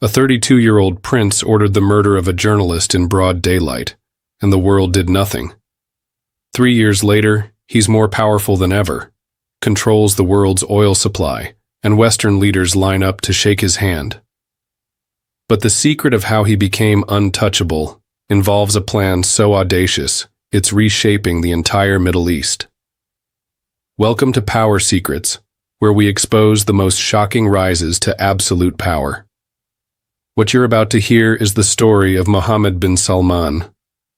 A 32-year-old prince ordered the murder of a journalist in broad daylight, and the world did nothing. 3 years later, he's more powerful than ever, controls the world's oil supply, and Western leaders line up to shake his hand. But the secret of how he became untouchable involves a plan so audacious, it's reshaping the entire Middle East. Welcome to Power Secrets, where we expose the most shocking rises to absolute power. What you're about to hear is the story of Mohammed bin Salman,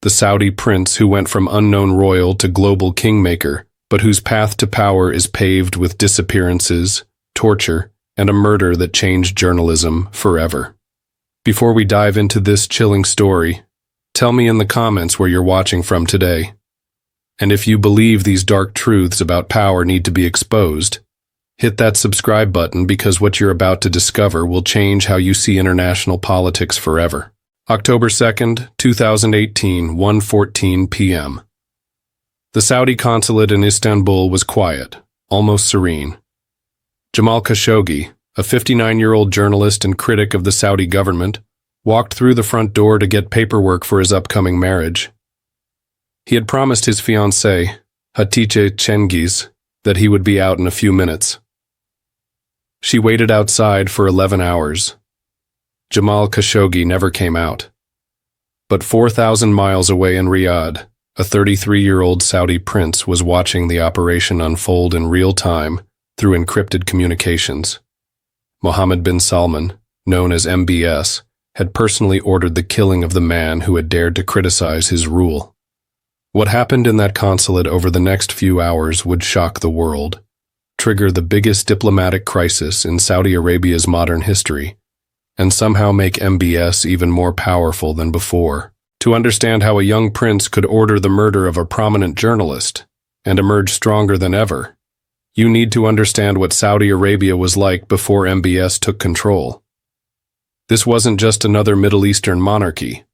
the Saudi prince who went from unknown royal to global kingmaker, but whose path to power is paved with disappearances, torture, and a murder that changed journalism forever. Before we dive into this chilling story, tell me in the comments where you're watching from today. And if you believe these dark truths about power need to be exposed, hit that subscribe button because what you're about to discover will change how you see international politics forever. October 2nd, 2018, 1:14 p.m. The Saudi consulate in Istanbul was quiet, almost serene. Jamal Khashoggi, a 59-year-old journalist and critic of the Saudi government, walked through the front door to get paperwork for his upcoming marriage. He had promised his fiancée, Hatice Cengiz, that he would be out in a few minutes. She waited outside for 11 hours. Jamal Khashoggi never came out. But 4,000 miles away in Riyadh, a 33-year-old Saudi prince was watching the operation unfold in real time through encrypted communications. Mohammed bin Salman, known as MBS, had personally ordered the killing of the man who had dared to criticize his rule. What happened in that consulate over the next few hours would shock the world, trigger the biggest diplomatic crisis in Saudi Arabia's modern history, and somehow make MBS even more powerful than before. To understand how a young prince could order the murder of a prominent journalist and emerge stronger than ever, you need to understand what Saudi Arabia was like before MBS took control. This wasn't just another Middle Eastern monarchy.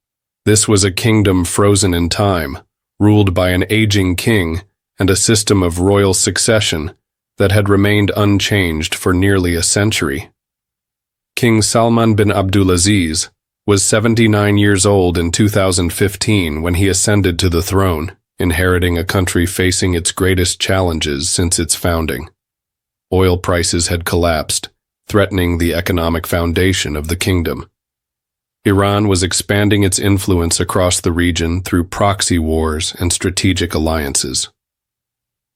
This was a kingdom frozen in time, ruled by an aging king and a system of royal succession that had remained unchanged for nearly a century. King Salman bin Abdulaziz was 79 years old in 2015 when he ascended to the throne, inheriting a country facing its greatest challenges since its founding. Oil prices had collapsed, threatening the economic foundation of the kingdom. Iran was expanding its influence across the region through proxy wars and strategic alliances.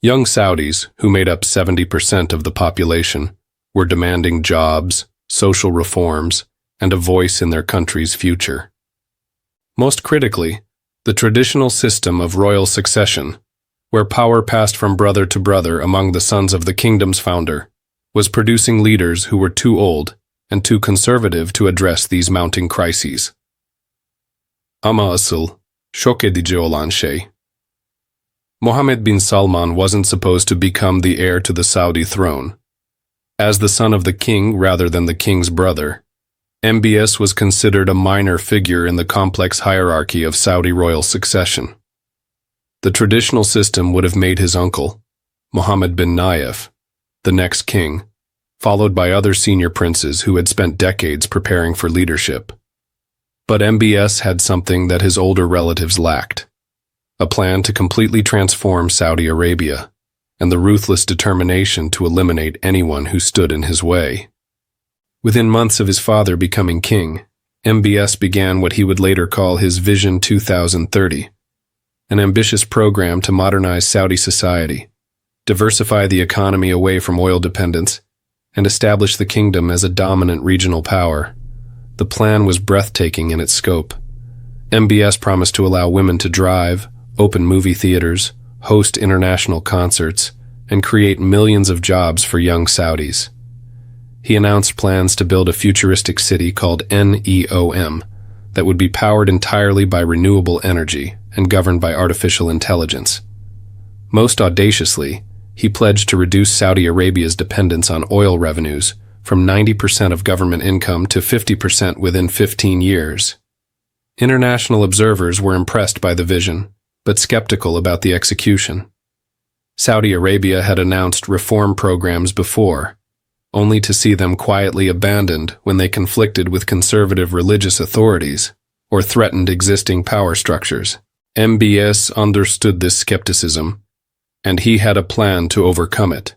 Young Saudis, who made up 70% of the population, were demanding jobs, social reforms, and a voice in their country's future. Most critically, the traditional system of royal succession, where power passed from brother to brother among the sons of the kingdom's founder, was producing leaders who were too old and too conservative to address these mounting crises. Ama asıl, şok edici olan şey. Mohammed bin Salman wasn't supposed to become the heir to the Saudi throne. As the son of the king rather than the king's brother, MBS was considered a minor figure in the complex hierarchy of Saudi royal succession. The traditional system would have made his uncle, Mohammed bin Nayef, the next king, followed by other senior princes who had spent decades preparing for leadership. But MBS had something that his older relatives lacked: a plan to completely transform Saudi Arabia, and the ruthless determination to eliminate anyone who stood in his way. Within months of his father becoming king, MBS began what he would later call his Vision 2030, an ambitious program to modernize Saudi society, diversify the economy away from oil dependence, and establish the kingdom as a dominant regional power. The plan was breathtaking in its scope. MBS promised to allow women to drive, open movie theaters, host international concerts, and create millions of jobs for young Saudis. He announced plans to build a futuristic city called NEOM that would be powered entirely by renewable energy and governed by artificial intelligence. Most audaciously, he pledged to reduce Saudi Arabia's dependence on oil revenues from 90% of government income to 50% within 15 years. International observers were impressed by the vision, but skeptical about the execution. Saudi Arabia had announced reform programs before: only to see them quietly abandoned when they conflicted with conservative religious authorities or threatened existing power structures. MBS understood this skepticism, and he had a plan to overcome it.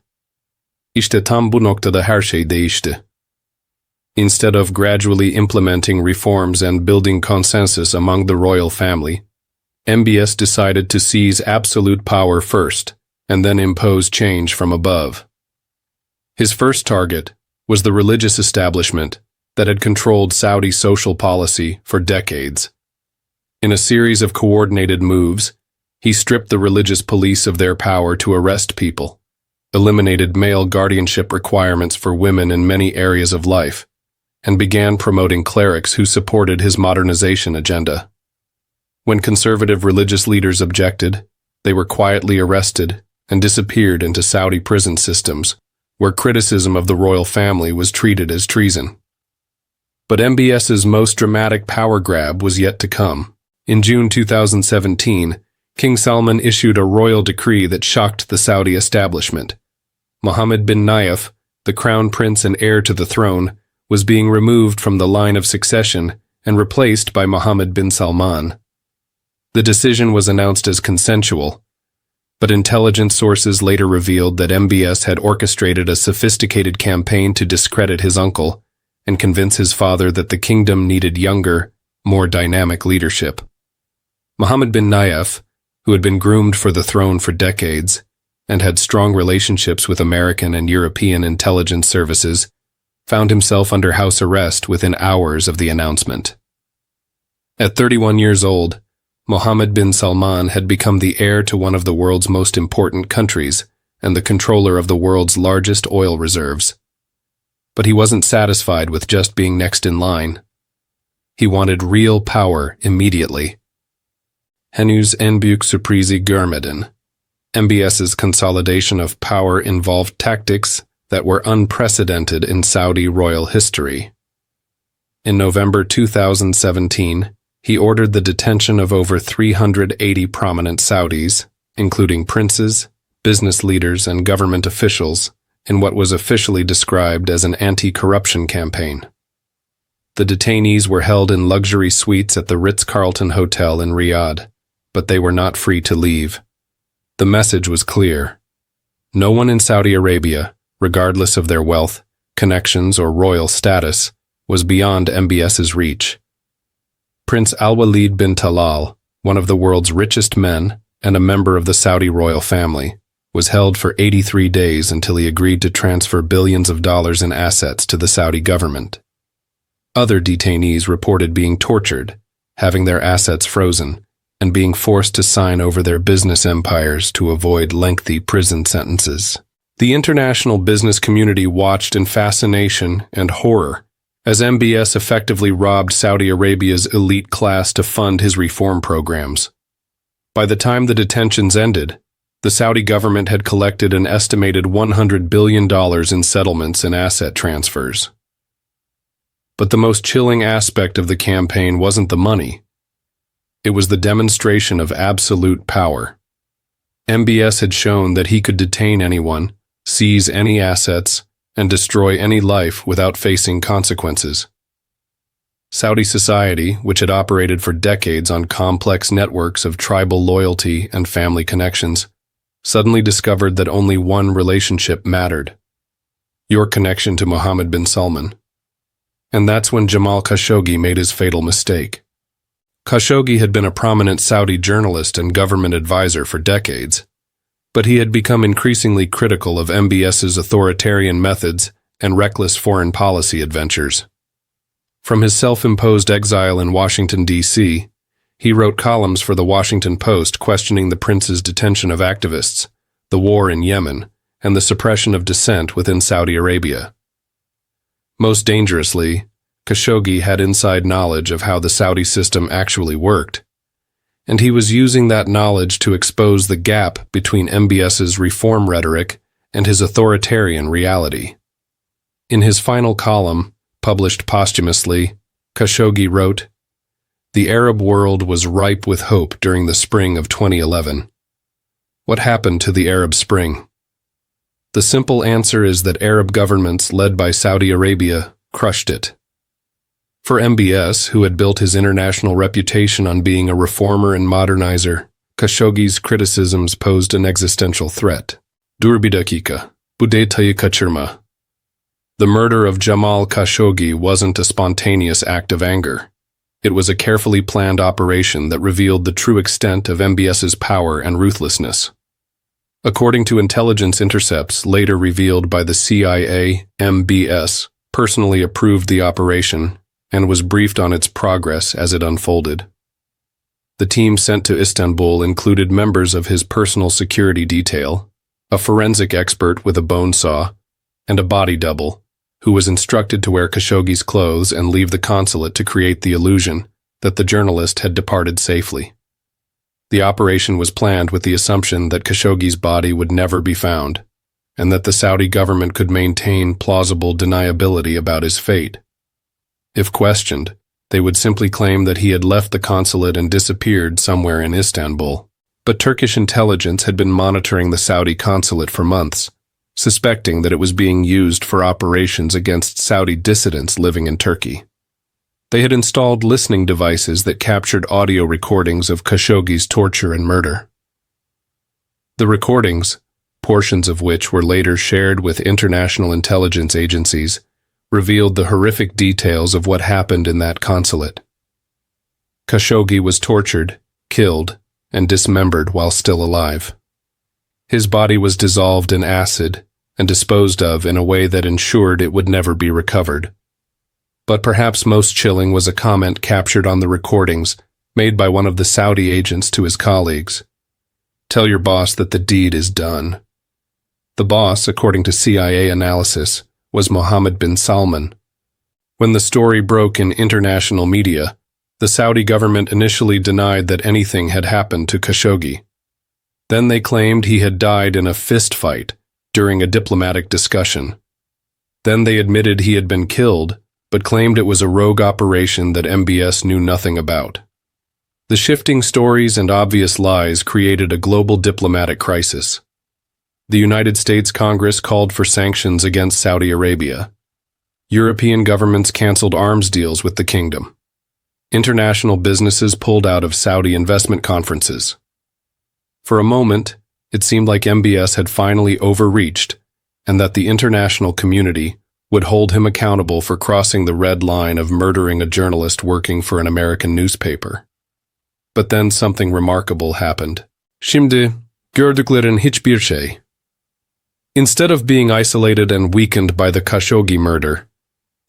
İşte tam bu noktada her şey değişti. Instead of gradually implementing reforms and building consensus among the royal family, MBS decided to seize absolute power first and then impose change from above. His first target was the religious establishment that had controlled Saudi social policy for decades. In a series of coordinated moves, he stripped the religious police of their power to arrest people, eliminated male guardianship requirements for women in many areas of life, and began promoting clerics who supported his modernization agenda. When conservative religious leaders objected, they were quietly arrested and disappeared into Saudi prison systems, where criticism of the royal family was treated as treason. But MBS's most dramatic power grab was yet to come. In June 2017, King Salman issued a royal decree that shocked the Saudi establishment. Mohammed bin Nayef, the crown prince and heir to the throne, was being removed from the line of succession and replaced by Mohammed bin Salman. The decision was announced as consensual, but intelligence sources later revealed that MBS had orchestrated a sophisticated campaign to discredit his uncle and convince his father that the kingdom needed younger, more dynamic leadership. Mohammed bin Nayef, who had been groomed for the throne for decades and had strong relationships with American and European intelligence services, found himself under house arrest within hours of the announcement. At 31 years old, Mohammed bin Salman had become the heir to one of the world's most important countries and the controller of the world's largest oil reserves. But he wasn't satisfied with just being next in line. He wanted real power immediately. Henüz en büyük sürprizi görmedin. MBS's consolidation of power involved tactics that were unprecedented in Saudi royal history. In November 2017, he ordered the detention of over 380 prominent Saudis, including princes, business leaders, and government officials, in what was officially described as an anti-corruption campaign. The detainees were held in luxury suites at the Ritz-Carlton Hotel in Riyadh, but they were not free to leave. The message was clear. No one in Saudi Arabia, regardless of their wealth, connections, or royal status, was beyond MBS's reach. Prince Al-Walid bin Talal, one of the world's richest men and a member of the Saudi royal family, was held for 83 days until he agreed to transfer billions of dollars in assets to the Saudi government. Other detainees reported being tortured, having their assets frozen, and being forced to sign over their business empires to avoid lengthy prison sentences. The international business community watched in fascination and horror as MBS effectively robbed Saudi Arabia's elite class to fund his reform programs. By the time the detentions ended, the Saudi government had collected an estimated $100 billion in settlements and asset transfers. But the most chilling aspect of the campaign wasn't the money. It was the demonstration of absolute power. MBS had shown that he could detain anyone, seize any assets, and destroy any life without facing consequences. Saudi society, which had operated for decades on complex networks of tribal loyalty and family connections, suddenly discovered that only one relationship mattered: your connection to Mohammed bin Salman. And that's when Jamal Khashoggi made his fatal mistake. Khashoggi had been a prominent Saudi journalist and government advisor for decades, but he had become increasingly critical of MBS's authoritarian methods and reckless foreign policy adventures. From his self-imposed exile in Washington, D.C., he wrote columns for the Washington Post questioning the prince's detention of activists, the war in Yemen, and the suppression of dissent within Saudi Arabia. Most dangerously, Khashoggi had inside knowledge of how the Saudi system actually worked, and he was using that knowledge to expose the gap between MBS's reform rhetoric and his authoritarian reality. In his final column, published posthumously, Khashoggi wrote, "The Arab world was ripe with hope during the spring of 2011. What happened to the Arab Spring? The simple answer is that Arab governments led by Saudi Arabia crushed it. For MBS, who had built his international reputation on being a reformer and modernizer, Khashoggi's criticisms posed an existential threat. Dur bir dakika, bu detayı kaçırma. The murder of Jamal Khashoggi wasn't a spontaneous act of anger. It was a carefully planned operation that revealed the true extent of MBS's power and ruthlessness. According to intelligence intercepts later revealed by the CIA, MBS personally approved the operation and was briefed on its progress as it unfolded. The team sent to Istanbul included members of his personal security detail, a forensic expert with a bone saw, and a body double, who was instructed to wear Khashoggi's clothes and leave the consulate to create the illusion that the journalist had departed safely. The operation was planned with the assumption that Khashoggi's body would never be found, and that the Saudi government could maintain plausible deniability about his fate. If questioned, they would simply claim that he had left the consulate and disappeared somewhere in Istanbul. But Turkish intelligence had been monitoring the Saudi consulate for months, suspecting that it was being used for operations against Saudi dissidents living in Turkey. They had installed listening devices that captured audio recordings of Khashoggi's torture and murder. The recordings, portions of which were later shared with international intelligence agencies, revealed the horrific details of what happened in that consulate. Khashoggi was tortured, killed, and dismembered while still alive. His body was dissolved in acid and disposed of in a way that ensured it would never be recovered. But perhaps most chilling was a comment captured on the recordings made by one of the Saudi agents to his colleagues. "Tell your boss that the deed is done." The boss, according to CIA analysis, was Mohammed bin Salman. When the story broke in international media, the Saudi government initially denied that anything had happened to Khashoggi. Then they claimed he had died in a fist fight during a diplomatic discussion. Then they admitted he had been killed, but claimed it was a rogue operation that MBS knew nothing about. The shifting stories and obvious lies created a global diplomatic crisis. The United States Congress called for sanctions against Saudi Arabia. European governments canceled arms deals with the kingdom. International businesses pulled out of Saudi investment conferences. For a moment, it seemed like MBS had finally overreached, and that the international community would hold him accountable for crossing the red line of murdering a journalist working for an American newspaper. But then something remarkable happened. Şimdi, gördüklerin hiçbir şey. Instead of being isolated and weakened by the Khashoggi murder,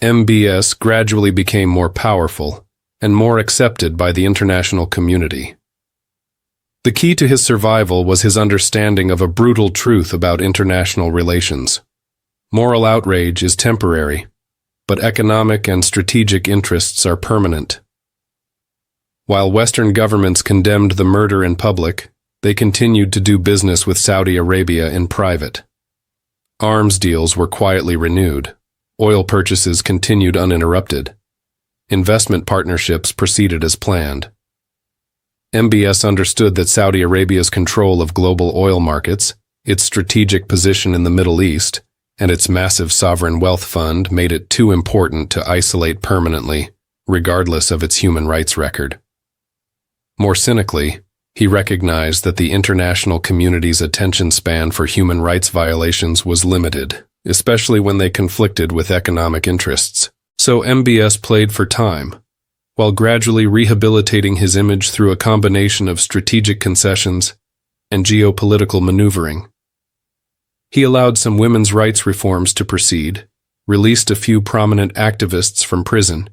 MBS gradually became more powerful and more accepted by the international community. The key to his survival was his understanding of a brutal truth about international relations. Moral outrage is temporary, but economic and strategic interests are permanent. While Western governments condemned the murder in public, they continued to do business with Saudi Arabia in private. Arms deals were quietly renewed. Oil purchases continued uninterrupted. Investment partnerships proceeded as planned. MBS understood that Saudi Arabia's control of global oil markets, its strategic position in the Middle East, and its massive sovereign wealth fund made it too important to isolate permanently, regardless of its human rights record. More cynically, he recognized that the international community's attention span for human rights violations was limited, especially when they conflicted with economic interests. So MBS played for time, while gradually rehabilitating his image through a combination of strategic concessions and geopolitical maneuvering. He allowed some women's rights reforms to proceed, released a few prominent activists from prison,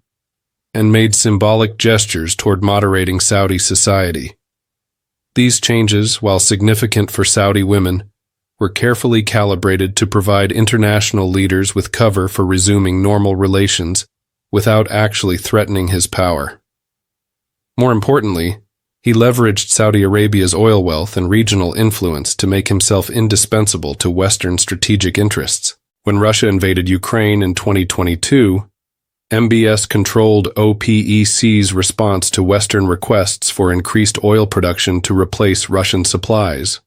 and made symbolic gestures toward moderating Saudi society. These changes, while significant for Saudi women, were carefully calibrated to provide international leaders with cover for resuming normal relations without actually threatening his power. More importantly, he leveraged Saudi Arabia's oil wealth and regional influence to make himself indispensable to Western strategic interests. When Russia invaded Ukraine in 2022, MBS controlled OPEC's response to Western requests for increased oil production to replace Russian supplies.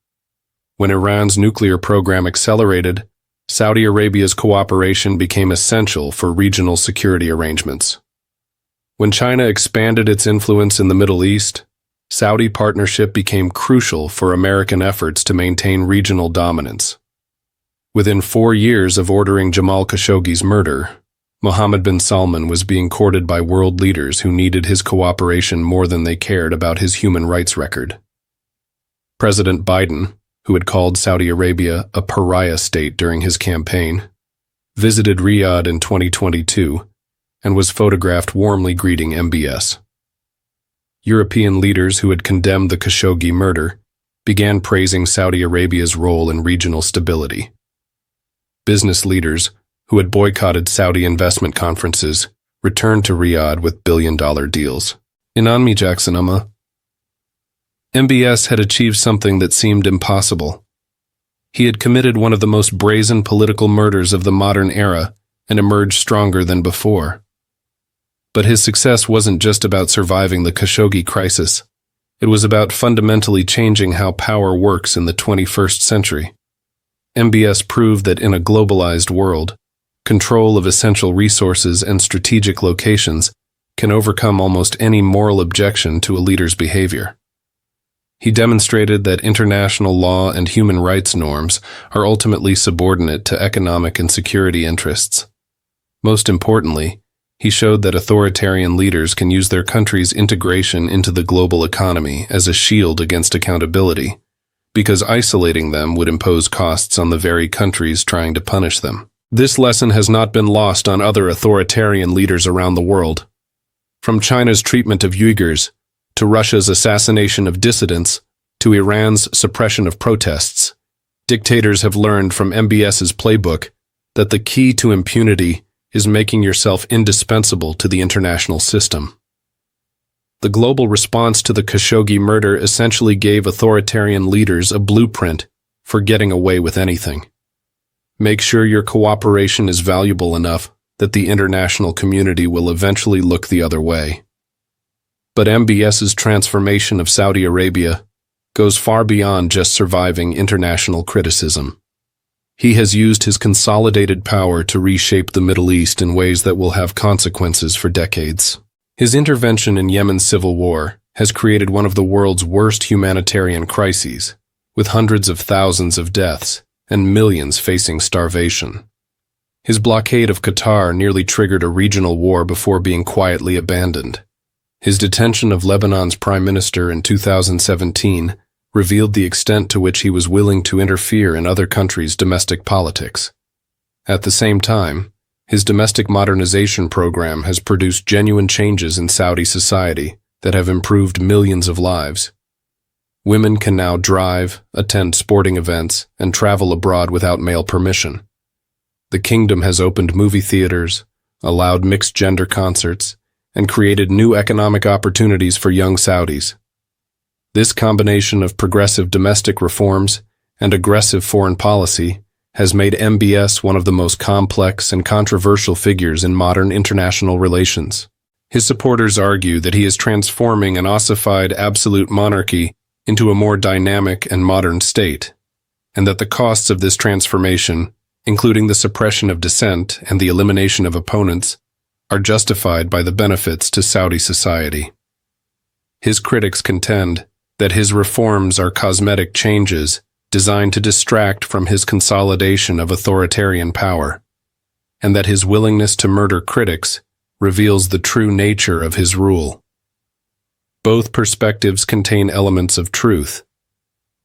When Iran's nuclear program accelerated, Saudi Arabia's cooperation became essential for regional security arrangements. When China expanded its influence in the Middle East, Saudi partnership became crucial for American efforts to maintain regional dominance. Within 4 years of ordering Jamal Khashoggi's murder, Mohammed bin Salman was being courted by world leaders who needed his cooperation more than they cared about his human rights record. President Biden, who had called Saudi Arabia a pariah state during his campaign, visited Riyadh in 2022 and was photographed warmly greeting MBS. European leaders who had condemned the Khashoggi murder began praising Saudi Arabia's role in regional stability. Business leaders who had boycotted Saudi investment conferences returned to Riyadh with billion-dollar deals. İnanmayacaksın Jackson MBS had achieved something that seemed impossible. He had committed one of the most brazen political murders of the modern era and emerged stronger than before. But his success wasn't just about surviving the Khashoggi crisis. It was about fundamentally changing how power works in the 21st century. MBS proved that in a globalized world, control of essential resources and strategic locations can overcome almost any moral objection to a leader's behavior. He demonstrated that international law and human rights norms are ultimately subordinate to economic and security interests. Most importantly, he showed that authoritarian leaders can use their country's integration into the global economy as a shield against accountability, because isolating them would impose costs on the very countries trying to punish them. This lesson has not been lost on other authoritarian leaders around the world. From China's treatment of Uyghurs, to Russia's assassination of dissidents, to Iran's suppression of protests, dictators have learned from MBS's playbook that the key to impunity is making yourself indispensable to the international system. The global response to the Khashoggi murder essentially gave authoritarian leaders a blueprint for getting away with anything. Make sure your cooperation is valuable enough that the international community will eventually look the other way. But MBS's transformation of Saudi Arabia goes far beyond just surviving international criticism. He has used his consolidated power to reshape the Middle East in ways that will have consequences for decades. His intervention in Yemen's civil war has created one of the world's worst humanitarian crises, with hundreds of thousands of deaths and millions facing starvation. His blockade of Qatar nearly triggered a regional war before being quietly abandoned. His detention of Lebanon's prime minister in 2017 revealed the extent to which he was willing to interfere in other countries' domestic politics. At the same time, his domestic modernization program has produced genuine changes in Saudi society that have improved millions of lives. Women can now drive, attend sporting events, and travel abroad without male permission. The kingdom has opened movie theaters, allowed mixed-gender concerts, and created new economic opportunities for young Saudis. This combination of progressive domestic reforms and aggressive foreign policy has made MBS one of the most complex and controversial figures in modern international relations. His supporters argue that he is transforming an ossified absolute monarchy into a more dynamic and modern state, and that the costs of this transformation, including the suppression of dissent and the elimination of opponents, are justified by the benefits to Saudi society. His critics contend that his reforms are cosmetic changes designed to distract from his consolidation of authoritarian power, and that his willingness to murder critics reveals the true nature of his rule. Both perspectives contain elements of truth,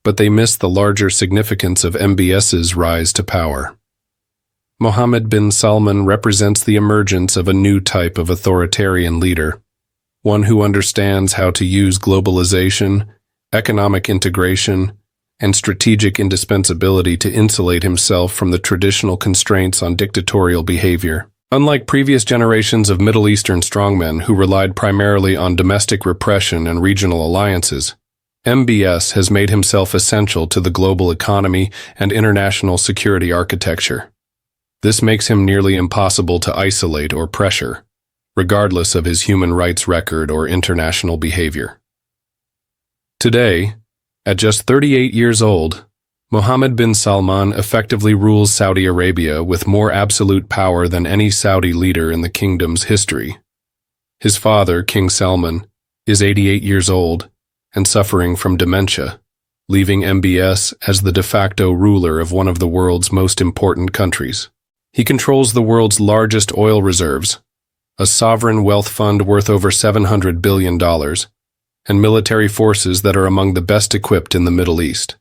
but they miss the larger significance of MBS's rise to power. Mohammed bin Salman represents the emergence of a new type of authoritarian leader, one who understands how to use globalization, economic integration, and strategic indispensability to insulate himself from the traditional constraints on dictatorial behavior. Unlike previous generations of Middle Eastern strongmen who relied primarily on domestic repression and regional alliances, MBS has made himself essential to the global economy and international security architecture. This makes him nearly impossible to isolate or pressure, regardless of his human rights record or international behavior. Today, at just 38 years old, Mohammed bin Salman effectively rules Saudi Arabia with more absolute power than any Saudi leader in the kingdom's history. His father, King Salman, is 88 years old and suffering from dementia, leaving MBS as the de facto ruler of one of the world's most important countries. He controls the world's largest oil reserves, a sovereign wealth fund worth over $700 billion, and military forces that are among the best equipped in the Middle East.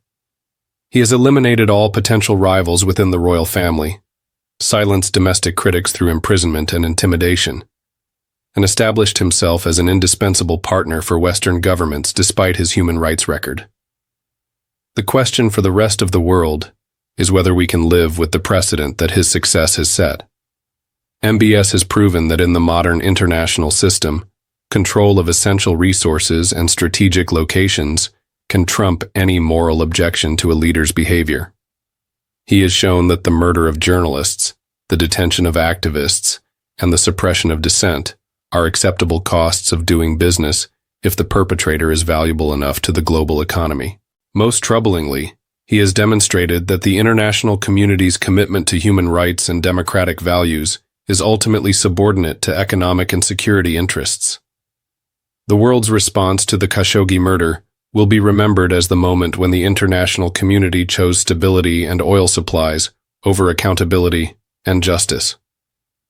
He has eliminated all potential rivals within the royal family, silenced domestic critics through imprisonment and intimidation, and established himself as an indispensable partner for Western governments despite his human rights record. The question for the rest of the world is whether we can live with the precedent that his success has set. MBS has proven that in the modern international system, control of essential resources and strategic locations can trump any moral objection to a leader's behavior. He has shown that the murder of journalists, the detention of activists, and the suppression of dissent are acceptable costs of doing business if the perpetrator is valuable enough to the global economy. Most troublingly, he has demonstrated that the international community's commitment to human rights and democratic values is ultimately subordinate to economic and security interests. The world's response to the Khashoggi murder will be remembered as the moment when the international community chose stability and oil supplies over accountability and justice.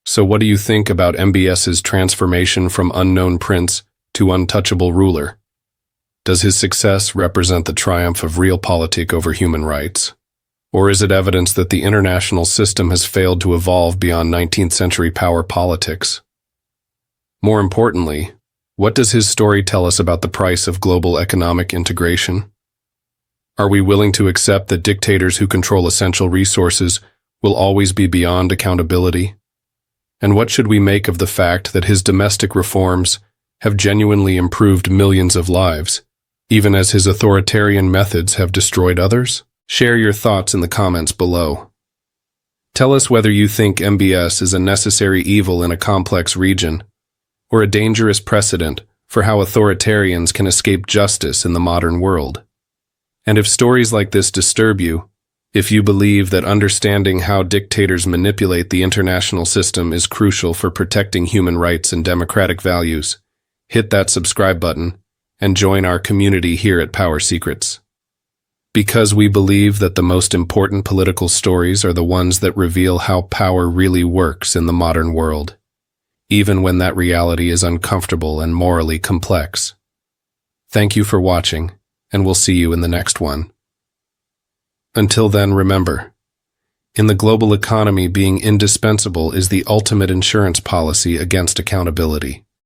So what do you think about MBS's transformation from unknown prince to untouchable ruler? Does his success represent the triumph of realpolitik over human rights? Or is it evidence that the international system has failed to evolve beyond 19th century power politics? More importantly, what does his story tell us about the price of global economic integration? Are we willing to accept that dictators who control essential resources will always be beyond accountability? And what should we make of the fact that his domestic reforms have genuinely improved millions of lives, even as his authoritarian methods have destroyed others? Share your thoughts in the comments below. Tell us whether you think MBS is a necessary evil in a complex region, or a dangerous precedent for how authoritarians can escape justice in the modern world. And if stories like this disturb you, if you believe that understanding how dictators manipulate the international system is crucial for protecting human rights and democratic values, hit that subscribe button and join our community here at Power Secrets. Because we believe that the most important political stories are the ones that reveal how power really works in the modern world, even when that reality is uncomfortable and morally complex. Thank you for watching, and we'll see you in the next one. Until then, remember, in the global economy, being indispensable is the ultimate insurance policy against accountability.